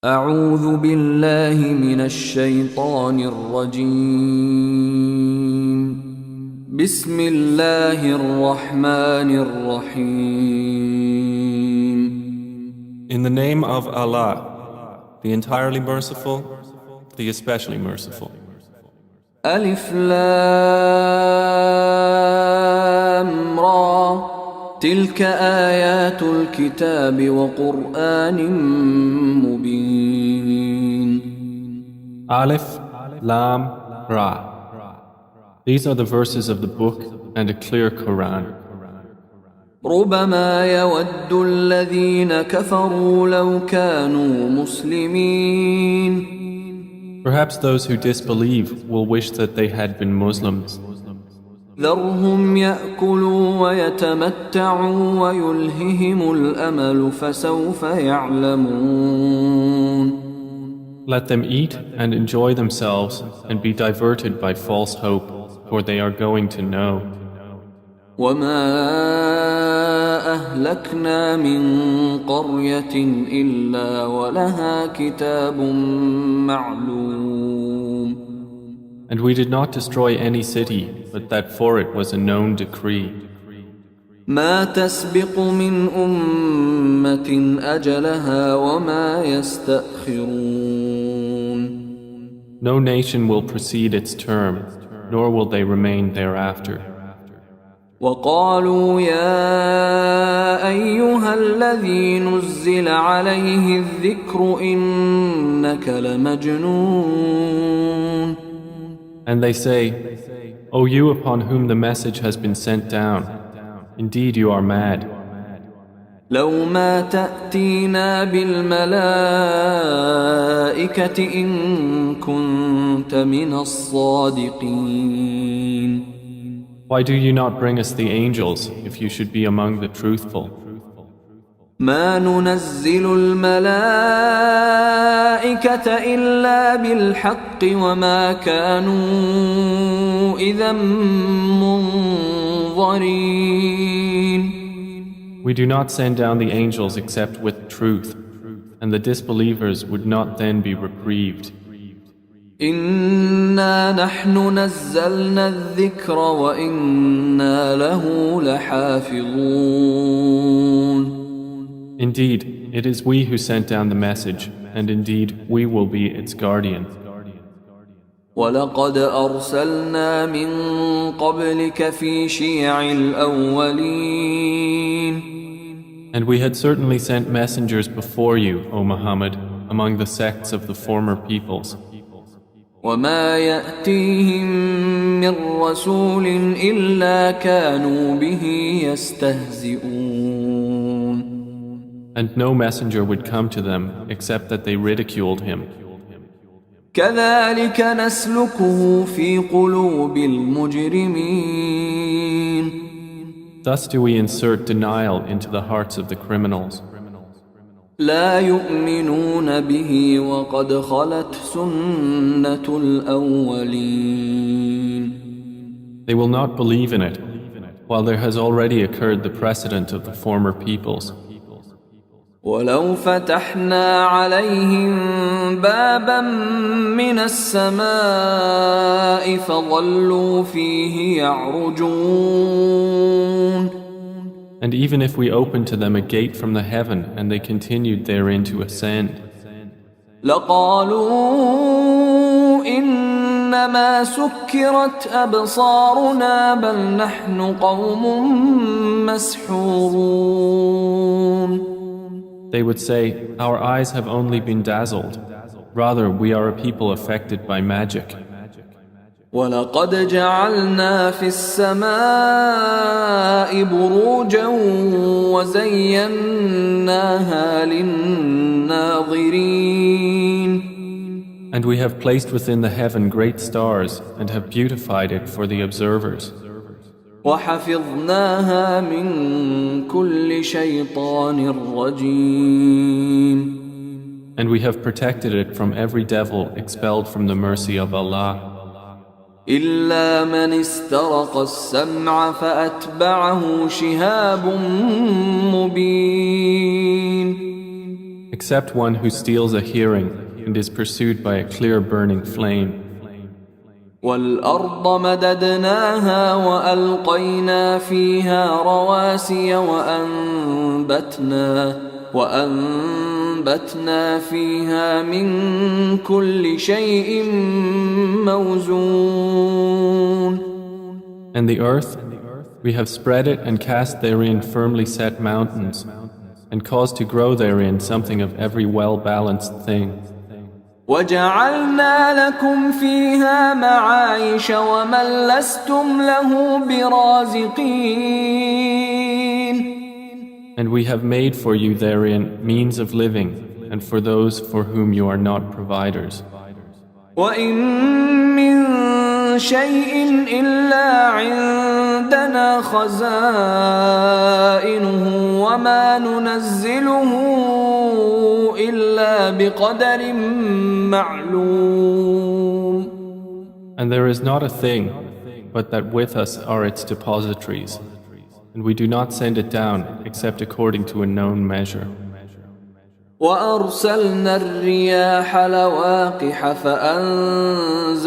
أعوذ بالله من الشيطان الرجيم. بسم الله الرحمن الرحيم. In the name of Allah, the entirely merciful, the especially merciful. ألف لام را تلك آيات الكتاب وقرآن مبين. Alif, Lam, Ra. These are the verses of the book and a clear Quran. ربما يود الذين كفروا لو كانوا مسلمين. Perhaps those who disbelieve will wish that they had been Muslims. ذرهم يأكلوا ويتمتعوا ويلههم الأمل فسوف يعلمون. Let them eat and enjoy themselves and be diverted by false hope, for they are going to know. وما أهلكنا من قرية إلا ولها كتاب معلوم. And we did not destroy any city, but that for it was a known decree. ما تسبق من أمة أجلها وما يستأخرون. No nation will precede its term, nor will they remain thereafter. وقالوا يا أيها الذي نزل عليه الذكر إنك لمجنون. And they say, O you upon whom the message has been sent down, indeed you are mad. لو ما تأتينا بالملائكة إن كنت من الصادقين. Why do you not bring us the angels if you should be among the truthful? ما ننزل الملائكة إلا بالحق وما كانوا إذا منظرين. We do not send down the angels except with truth, and the disbelievers would not then be reprieved. إنا نحن نزلنا الذكر وإنا له لحافظون. Indeed, it is we who sent down the message, and indeed we will be its guardian. ولقد أرسلنا من قبلك في شيع الأولين. And we had certainly sent messengers before you, O Muhammad, among the sects of the former peoples. وما يأتيهم من رسول إلا كانوا به يستهزئون. And no messenger would come to them except that they ridiculed him. كذلك نسلكه في قلوب المجرمين. Thus do we insert denial into the hearts of the criminals. لا يؤمنون به وقد خلت سنة الأولين. They will not believe in it, while there has already occurred the precedent of the former peoples. ولو فتحنا عليهم بابا من السماء فظلوا فيه يعرجون. And even if we opened to them a gate from the heaven and they continued therein to ascend, لقالوا إنما سكرت أبصارنا بل نحن قوم مسحورون. they would say, Our eyes have only been dazzled. Rather, we are a people affected by magic. ولقد جعلنا في السماء بروجا وزيناها للناظرين. And we have placed within the heaven great stars and have beautified it for the observers. وحفظناها من كل شيطان رجيم. And we have protected it from every devil expelled from the mercy of Allah. إلا من استرق السمع فأتبعه شهاب مبين. except one who steals a hearing and is pursued by a clear burning flame. والأرض مددناها وألقينا فيها رواسي وأنبتنا فيها من كل شيء موزون. And the earth, we have spread it and cast therein firmly set mountains, and caused to grow therein something of every well-balanced thing. وجعلنا لكم فيها معايش ومن لستم له برازقين. And we have made for you therein means of living, and for those for whom you are not providers. وإن من شيء إلا عندنا خزائنه وما ننزله إلا بقدر معلوم. And there is not a thing, but that with us are its depositories, and we do not send it down except according to a known measure. وأرسلنا الرياح لواقح فأنزلنا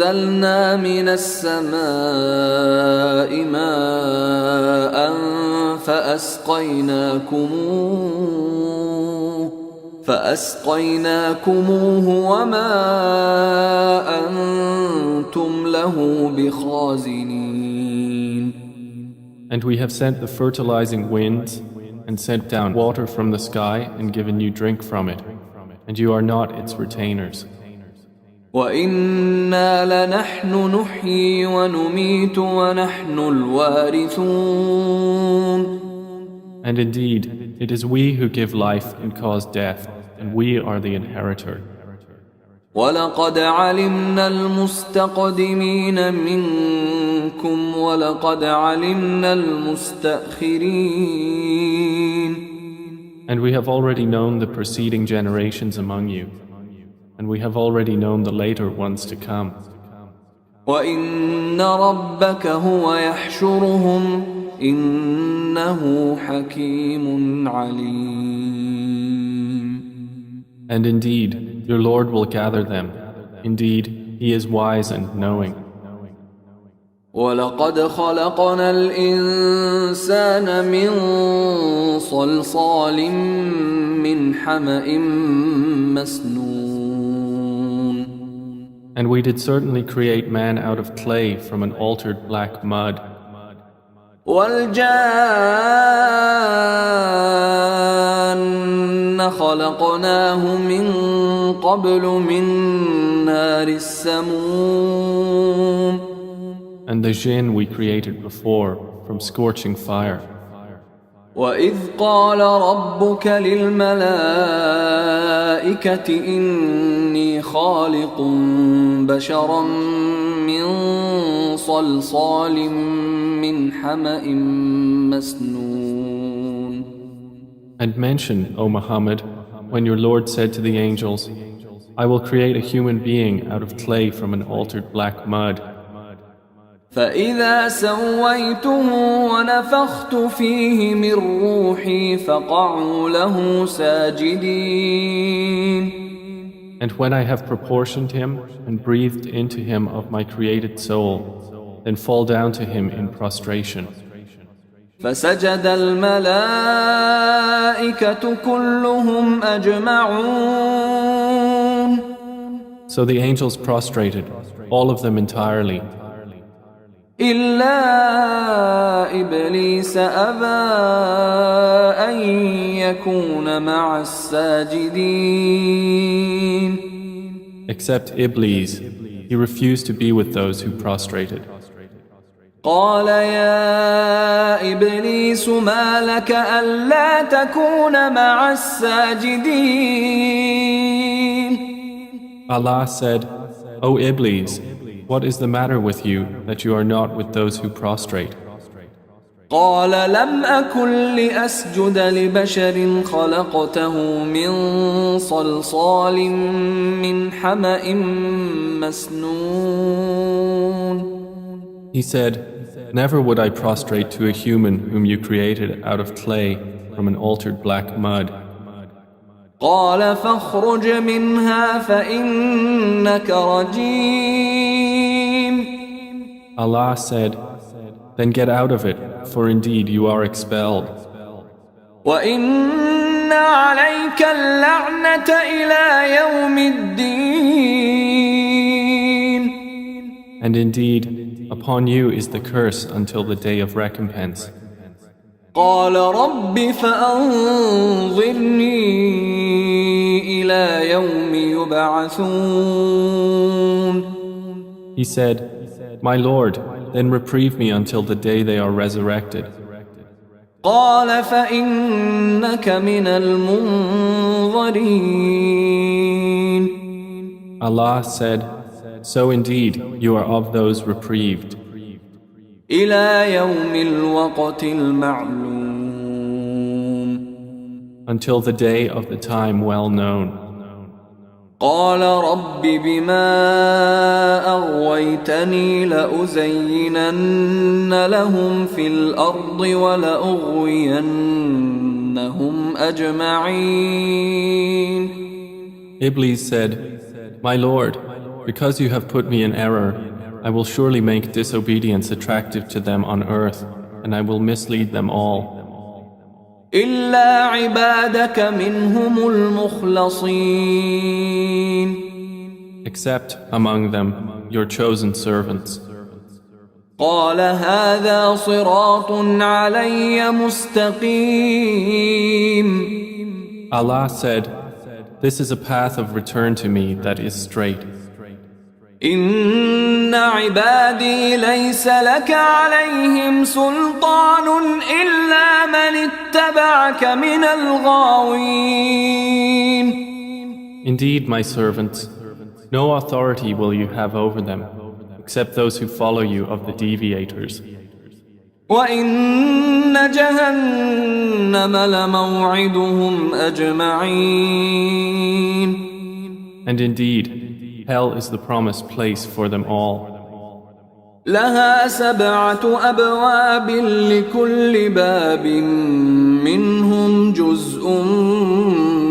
من السماء ماء فأسقيناكموه وما أنتم له بخازنين. And we have sent the fertilizing winds and sent down water from the sky and given you drink from it, and you are not its retainers. وَإِنَّا لَنَحْنُ نُحْيِي وَنُمِيتُ وَنَحْنُ الْوَارِثُونَ. And indeed, it is we who give life and cause death, and we are the inheritor. وَلَقَدْ عَلِمْنَا الْمُسْتَقْدِمِينَ مِنْكُمْ وَلَقَدْ عَلِمْنَا الْمُسْتَأْخِرِينَ. And we have already known the preceding generations among you, and we have already known the later ones to come. وَإِنَّ رَبَّكَ هُوَ يَحْشُرُهُمْ إِنَّهُ حَكِيمٌ عَلِيمٌ. And indeed, your Lord will gather them. Indeed, He is wise and knowing. وَلَقَدْ خَلَقْنَا الْإِنسَانَ مِنْ صَلْصَالٍ مِّنْ حَمَإٍ مَسْنُونٍ. And we did certainly create man out of clay from an altered black mud. وَالْجَانَّ خَلَقْنَاهُ مِنْ قَبْلُ مِنْ نَارِ السَّمُومِ. And the jinn we created before from scorching fire. وَإِذْ قَالَ رَبُّكَ لِلْمَلَائِكَةِ إِنِّي خَالِقٌ بَشَرًا مِّن صَلْصَالٍ مِّنْ حَمَإٍ مَسْنُونٍ. And mention, O Muhammad, when your Lord said to the angels, I will create a human being out of clay from an altered black mud. فَإِذَا سَوَّيْتُهُ وَنَفَخْتُ فِيهِ مِنْ رُوحِي فَقَعُوا لَهُ سَاجِدِينَ. And when I have proportioned him and breathed into him of my created soul, then fall down to him in prostration. فَسَجَدَ الْمَلَائِكَةُ كُلُّهُمْ أَجْمَعُونَ. So the angels prostrated, all of them entirely. إِلَّا إِبْلِيسَ أَبَى أَن يَكُونَ مَعَ السَّاجِدِينَ. Except Iblis, he refused to be with those who prostrated. قال يا إبليس ما لك ألا تكون مع الساجدين. Allah said, O Iblis, what is the matter with you that you are not with those who prostrate? قال لم أكن لأسجد لبشر خلقته من صلصال من حمأ مسنون. He said, never would I prostrate to a human whom you created out of clay from an altered black mud. قال فاخرج منها فإنك رجيم. Allah said, Then get out of it, for indeed you are expelled. وإن عليك اللعنة إلى يوم الدين. And indeed, upon you is the curse until the day of recompense. قال رب فأنظرني إلى يوم يبعثون. He said, My Lord, then reprieve me until the day they are resurrected. قال فإنك من المنظرين. Allah said, So indeed you are of those reprieved. إلى يوم الوقت المعلوم. Until the day of the time well known. قال رب بما أغويتني لأزينن لهم في الأرض ولأغوينهم أجمعين. Iblis said, My Lord, because you have put me in error, I will surely make disobedience attractive to them on earth, and I will mislead them all. إلا عبادك منهم المخلصين. Except among them your chosen servants. قال هذا صراط علي مستقيم. Allah said, This is a path of return to me that is straight. إن عبادي ليس لك عليهم سلطان إلا من اتبعك من الغاوين. Indeed, my servants, no authority will you have over them, except those who follow you of the deviators. وإن جهنم لموعدهم أجمعين. And indeed, hell is the promised place for them all. لها 7 أبواب لكل باب منهم جزء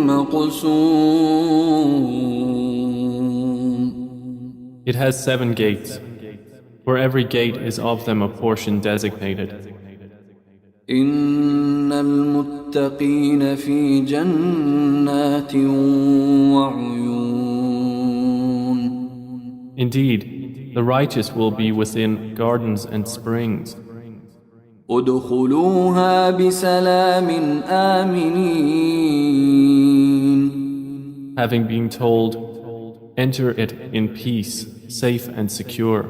مقسوم. It has 7 gates. For every gate is of them a portion designated. إن المتقين في جنات وعيون. Indeed, the righteous will be within gardens and springs. ادخلوها بسلام آمنين. Having been told, enter it in peace, safe and secure.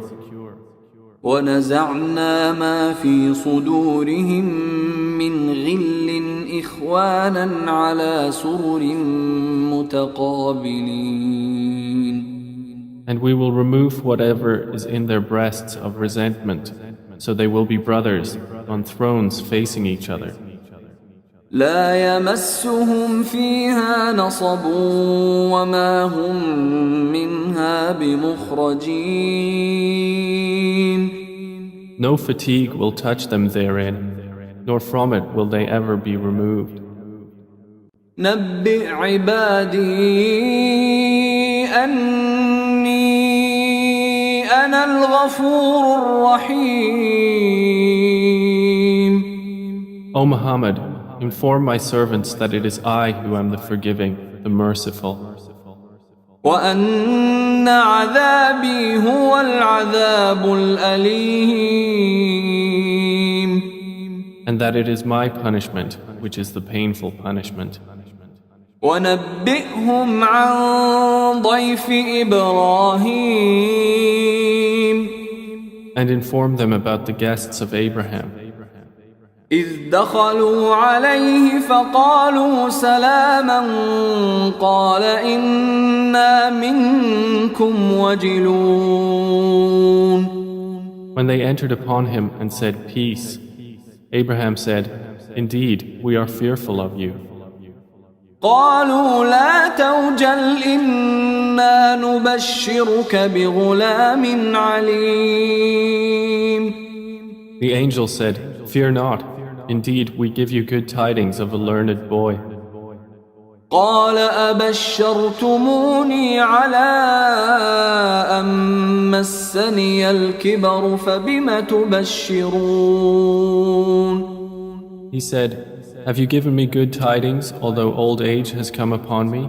ونزعنا ما في صدورهم من غل إخوانا على سرر متقابلين. And we will remove whatever is in their breasts of resentment, so they will be brothers on thrones facing each other. لا يمسهم فيها نصب وما هم منها بمخرجين. No fatigue will touch them therein, nor from it will they ever be removed. نبئ عبادي أني أنا الغفور الرحيم. O Muhammad, inform my servants that it is I who am the forgiving, the merciful. وأن عذابي هو العذاب الأليم. And that it is my punishment, which is the painful punishment. ونبئهم عن ضيف إبراهيم. And inform them about the guests of Abraham. إذ دخلوا عليه فقالوا سلاما قال إنا منكم وجلون. When they entered upon him and said, Peace, Abraham said, Indeed, we are fearful of you. قالوا لا توجل إنا نبشرك بغلام عليم. The angel said, Fear not. Indeed, we give you good tidings of a learned boy. قال أبشرتموني على أن مسني الكبر فبم تبشرون. He said, "Have you given me good tidings, although old age has come upon me?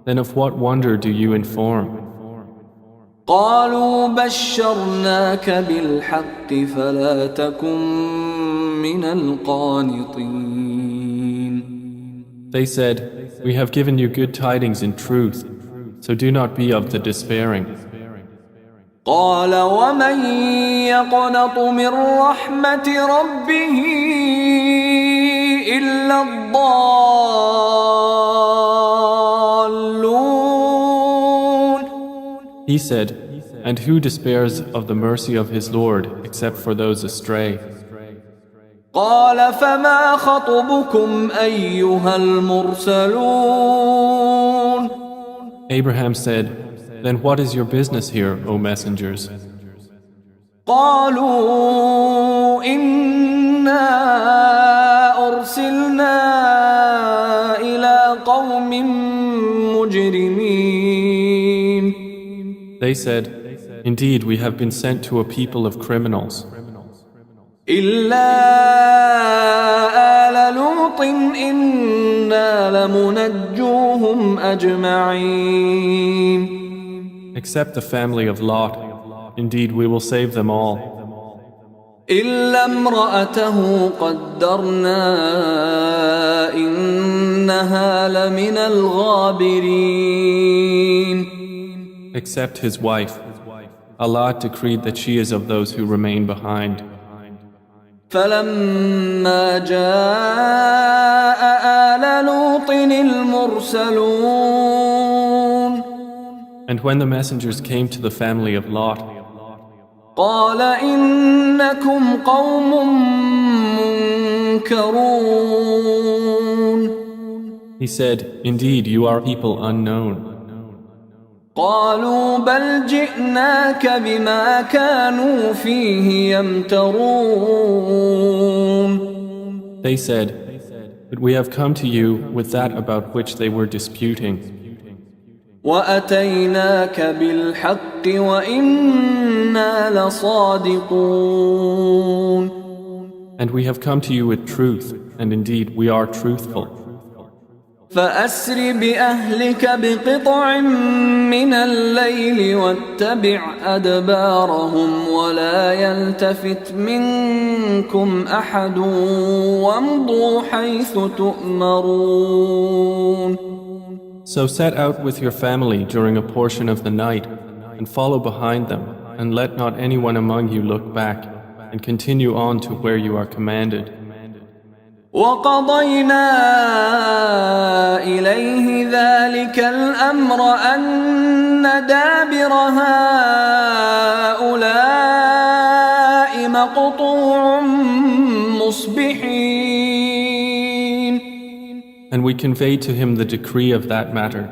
Then of what wonder do you inform?" قالوا بشرناك بالحق فلا تكن من القانطين. They said, "We have given you good tidings in truth, so do not be of the despairing." قال ومن يقنط من رحمة ربه إلا الضالون. He said, "And who despairs of the mercy of his Lord except for those astray?" قال فما خطبكم أيها المرسلون. Abraham said, "Then what is your business here, O messengers?" قالوا إنا أرسلنا إلى قوم مجرمين. They said, "Indeed, we have been sent to a people of criminals. إلا آل لوط إنا لمنجوهم أجمعين. Except the family of Lot. Indeed, we will save them all. إلا امرأته قدرنا إنها لمن الغابرين. Except his wife. Allah decreed that she is of those who remain behind. فلما جاء آل لوط المرسلون. And when the messengers came to the family of Lot, قال إنكم قوم منكرون. he said, "Indeed, you are people unknown." قالوا بل جئناك بما كانوا فيه يمترون. They said, "But we have come to you with that about which they were disputing. وأتيناك بالحق وإنا لصادقون. And we have come to you with truth, and indeed we are truthful. فأسر بأهلك بقطع من الليل واتبع أدبارهم ولا يلتفت منكم أحد وامضوا حيث تؤمرون. So set out with your family during a portion of the night and follow behind them, and let not anyone among you look back, and continue on to where you are commanded. وقضينا إليه ذلك الأمر أن دابر هؤلاء مقطوع مصبحين. And we conveyed to him the decree of that matter,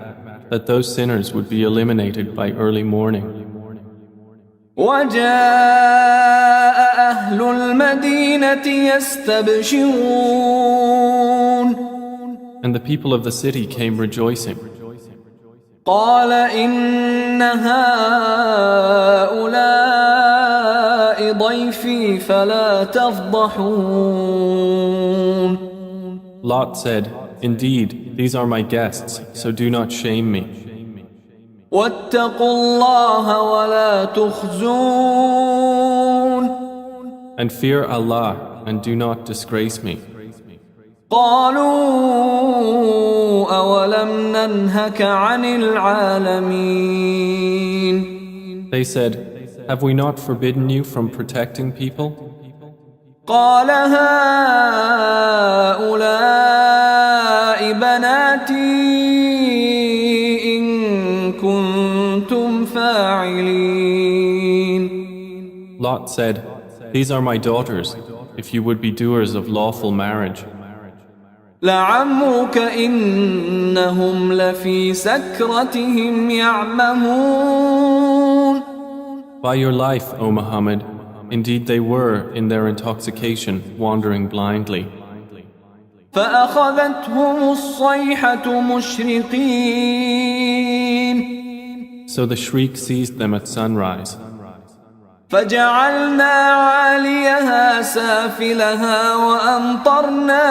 that those sinners would be eliminated by early morning. وجاء أهل المدينة يستبشرون. And the people of the city came rejoicing. قال إن هؤلاء ضيفي فلا تفضحون. Lot said, "Indeed, these are my guests, so do not shame me. واتقوا الله ولا تخزون. And fear Allah, and do not disgrace me." قالوا أولم ننهك عن العالمين. They said, "Have we not forbidden you from protecting people?" قال هؤلاء بناتي إن كنتم فاعلين. Lot said, "These are my daughters, if you would be doers of lawful marriage. لعمرك إنهم لفي سكرتهم يعمهون. By your life, O Muhammad, indeed they were in their intoxication wandering blindly. فأخذتهم الصيحة مشرقين So the shriek seized them at sunrise. فجعلنا عاليها سافلها وأمطرنا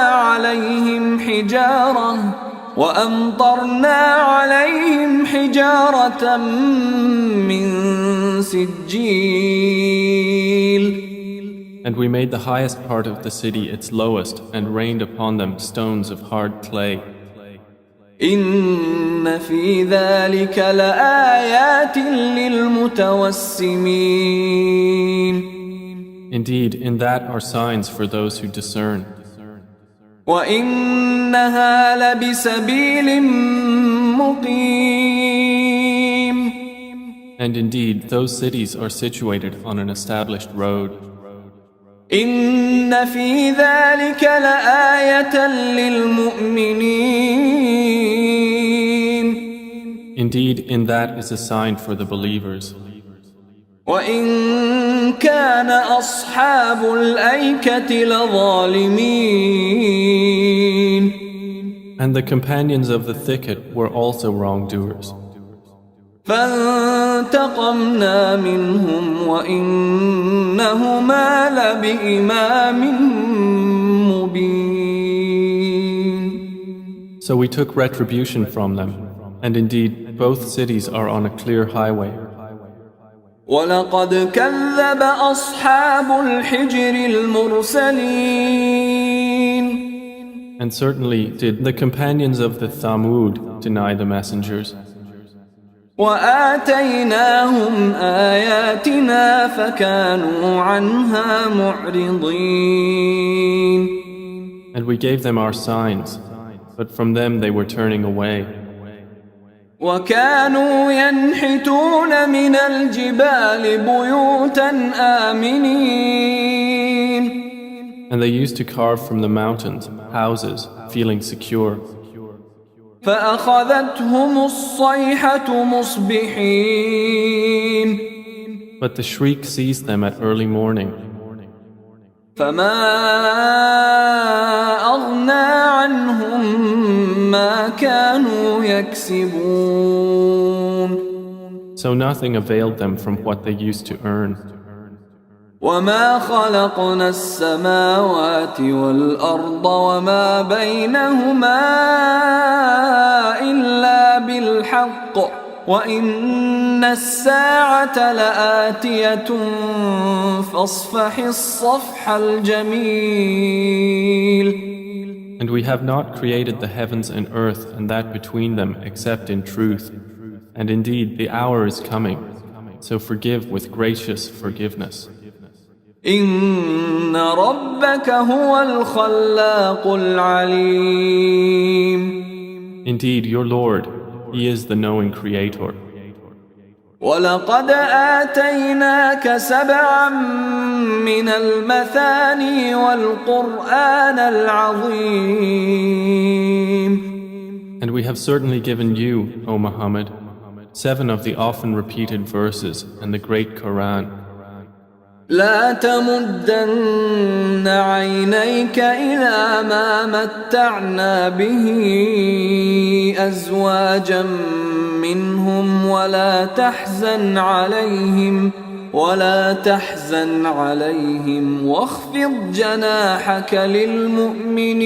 عليهم حجارة من سجيل. And we made the highest part of the city its lowest and rained upon them stones of hard clay. إن في ذلك لآيات للمتوسمين. Indeed, in that are signs for those who discern. وإنها لبسبيل مقيم. And indeed, those cities are situated on an established road. إن في ذلك لآية للمؤمنين. Indeed, in that is a sign for the believers. وإن كان أصحاب الأيكة لظالمين. And the companions of the thicket were also wrongdoers. فانتقمنا منهم وإنهما لبإمام مبين. So we took retribution from them, and indeed both cities are on a clear highway. ولقد كذب أصحاب الحجر المرسلين. And certainly did the companions of the Thamud deny the messengers. وآتيناهم آياتنا فكانوا عنها معرضين. And we gave them our signs, but from them they were turning away. وكانوا ينحتون من الجبال بيوتا آمنين. And they used to carve from the mountains houses, feeling secure. فأخذتهم الصيحة مصبحين. But the shriek seized them at early morning. فما أغنى عنهم ما كانوا يكسبون. So nothing availed them from what they used to earn. وما خلقنا السماوات والأرض وما بينهما إلا بالحق وإن الساعة لآتية فاصفح الصفح الجميل. And we have not created the heavens and earth and that between them except in truth. And indeed the hour is coming, so forgive with gracious forgiveness. إن ربك هو الخلاق العليم. Indeed, your Lord, He is the knowing Creator. ولقد آتيناك سبعا من المثاني والقرآن العظيم. And we have certainly given you, O Muhammad, 7 of the often repeated verses and the great Quran. لا تمدن عينيك إلى ما متعنا به أزواجا منهم ولا تحزن عليهم واخفض جناحك للمؤمنين.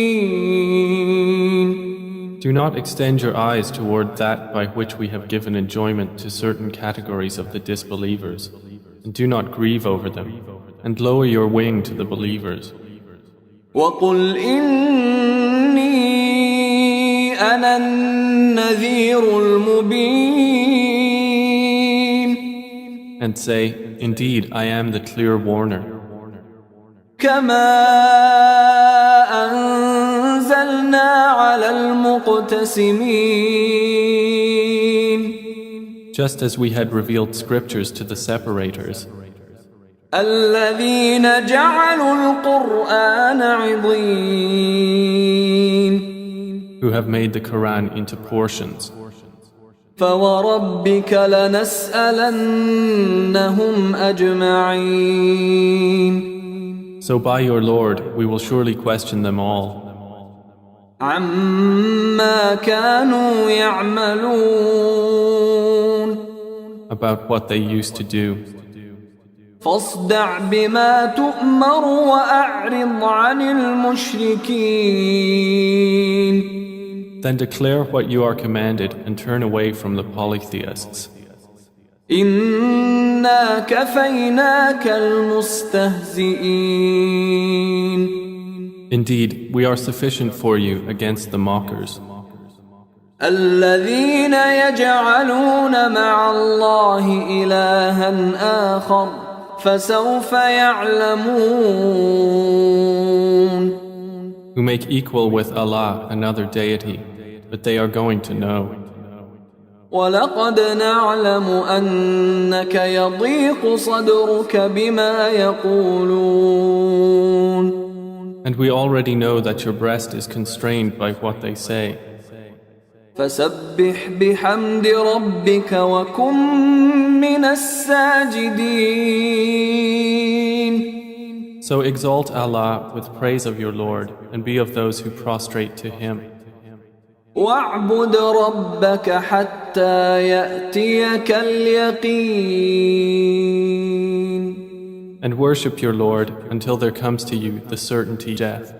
Do not extend your eyes toward that by which we have given enjoyment to certain categories of the disbelievers. And do not grieve over them, and lower your wing to the believers. وَقُلْ إِنِّي أَنَا النَّذِيرُ الْمُبِينُ. And say, indeed, I am the clear warner. كَمَا أَنزَلْنَا عَلَى الْمُقْتَسِمِينَ. Just as we had revealed scriptures to the separators, الذين جعلوا القرآن عضين. who have made the Quran into portions. فوربك لنسألنهم أجمعين. So by your Lord, we will surely question them all. عما كانوا يعملون about what they used to do. فاصدع بما تؤمر وأعرض عن المشركين Then declare what you are commanded and turn away from the polytheists. إنا كفيناك المستهزئين Indeed, we are sufficient for you against the mockers, الذين يجعلون مع الله إلها آخر فسوف يعلمون who make equal with Allah another deity, but they are going to know. ولقد نعلم أنك يضيق صدرك بما يقولون And we already know that your breast is constrained by what they say. فسبح بحمد ربك وكن من الساجدين So exalt Allah with praise of your Lord and be of those who prostrate to Him. واعبد ربك حتى يأتيك اليقين And worship your Lord until there comes to you the certainty of death.